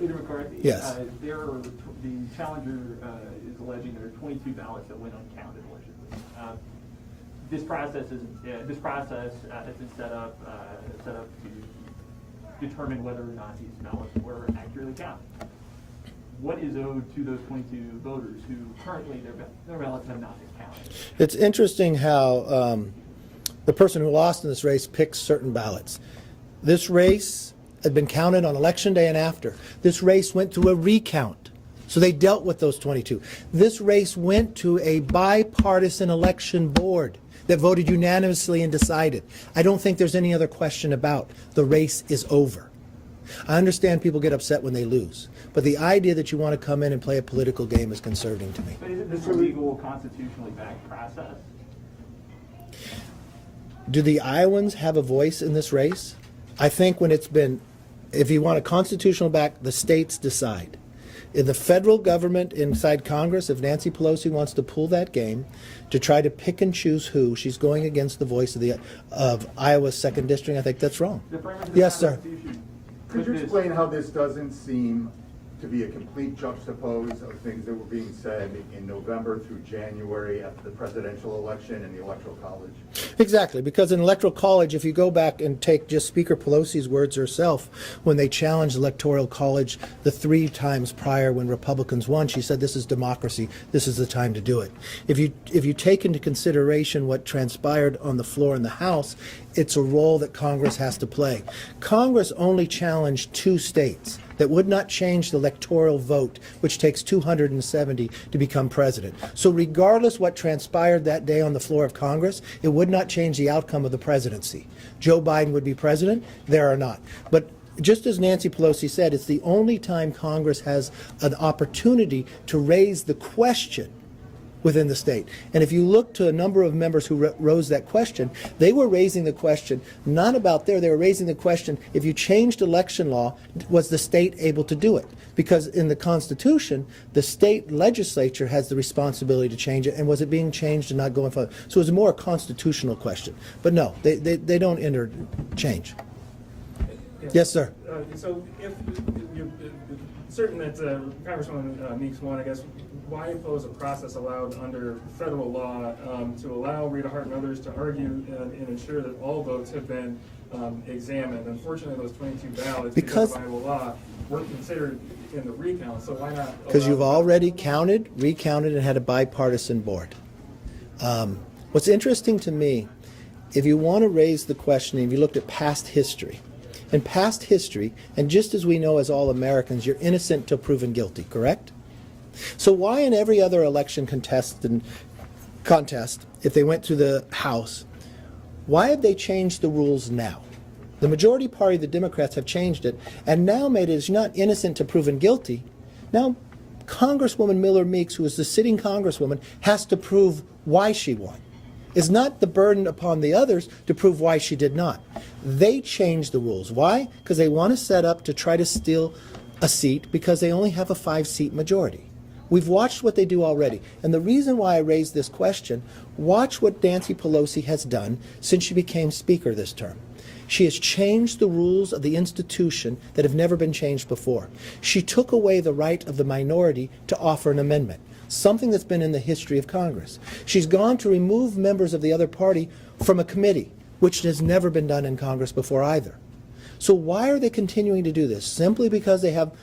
Leader McCarthy. Yes. The challenger is alleging there are 22 ballots that went uncounted allegedly. This process has been set up to determine whether or not these ballots were accurately counted. What is owed to those 22 voters who currently their ballots have not been counted? It's interesting how the person who lost in this race picks certain ballots. This race had been counted on election day and after. This race went through a recount. So they dealt with those 22. This race went to a bipartisan election board that voted unanimously and decided. I don't think there's any other question about the race is over. I understand people get upset when they lose, but the idea that you want to come in and play a political game is concerning to me. But isn't this a legal, constitutionally backed process? Do the Iowans have a voice in this race? I think when it's been, if you want a constitutional back, the states decide. In the federal government inside Congress, if Nancy Pelosi wants to pull that game to try to pick and choose who, she's going against the voice of Iowa's 2nd District. I think that's wrong. Yes, sir. Could you explain how this doesn't seem to be a complete juxtapose of things that were being said in November through January after the presidential election and the Electoral College? Exactly, because in Electoral College, if you go back and take just Speaker Pelosi's words herself, when they challenged Electoral College the 3 times prior when Republicans won, she said, this is democracy, this is the time to do it. If you take into consideration what transpired on the floor in the House, it's a role that Congress has to play. Congress only challenged 2 states that would not change the electoral vote, which takes 270 to become president. So regardless what transpired that day on the floor of Congress, it would not change the outcome of the presidency. Joe Biden would be president, there or not. But just as Nancy Pelosi said, it's the only time Congress has an opportunity to raise the question within the state. And if you look to a number of members who rose that question, they were raising the question not about there, they were raising the question, if you changed election law, was the state able to do it? Because in the Constitution, the state legislature has the responsibility to change it, and was it being changed and not going forward? So it was more a constitutional question. But no, they don't interchange. Yes, sir. So if you're certain that Congresswoman Meeks won, I guess, why impose a process allowed under federal law to allow Rita Hart and others to argue and ensure that all votes have been examined? Unfortunately, those 22 ballots, because of Iowa law, weren't considered in the recount, so why not? Because you've already counted, recounted, and had a bipartisan board. What's interesting to me, if you want to raise the question, if you looked at past history, in past history, and just as we know as all Americans, you're innocent till proven guilty, correct? So why in every other election contest, if they went through the House, why have they changed the rules now? The majority party, the Democrats, have changed it, and now made it as not innocent to proven guilty. Now, Congresswoman Miller-Meeks, who is the sitting Congresswoman, has to prove why she won. It's not the burden upon the others to prove why she did not. They changed the rules. Why? Because they want to set up to try to steal a seat because they only have a 5-seat majority. We've watched what they do already. And the reason why I raised this question, watch what Nancy Pelosi has done since she became Speaker this term. She has changed the rules of the institution that have never been changed before. She took away the right of the minority to offer an amendment, something that's been in the history of Congress. She's gone to remove members of the other party from a committee, which has never been done in Congress before either. So why are they continuing to do this? Simply because they have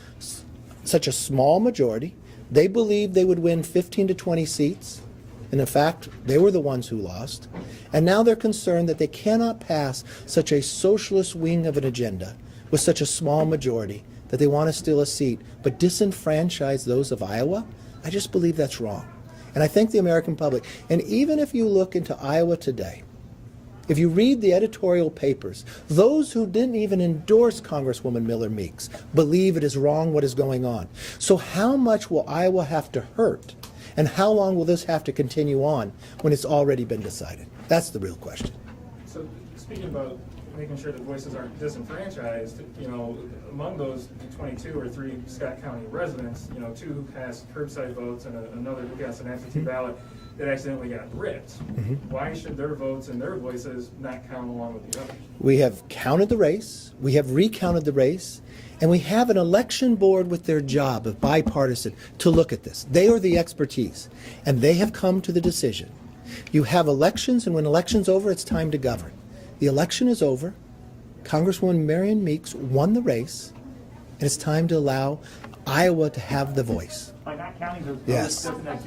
such a small majority. They believed they would win 15 to 20 seats. And in fact, they were the ones who lost. And now they're concerned that they cannot pass such a socialist wing of an agenda with such a small majority that they want to steal a seat, but disenfranchise those of Iowa. I just believe that's wrong. And I think the American public, and even if you look into Iowa today, if you read the editorial papers, those who didn't even endorse Congresswoman Miller-Meeks believe it is wrong what is going on. So how much will Iowa have to hurt? And how long will this have to continue on when it's already been decided? That's the real question. So speaking about making sure that voices aren't disenfranchised, among those 22 or 3 Scott County residents, 2 who cast curbside votes and another who cast an absentee ballot, that accidentally got ripped. Why should their votes and their voices not count along with the others? We have counted the race, we have recounted the race, and we have an election board with their job of bipartisan to look at this. They are the expertise, and they have come to the decision. You have elections, and when election's over, it's time to govern. The election is over. Congresswoman Mariannette Meeks won the race, and it's time to allow Iowa to have the voice. By not counting those votes, Yes. doesn't that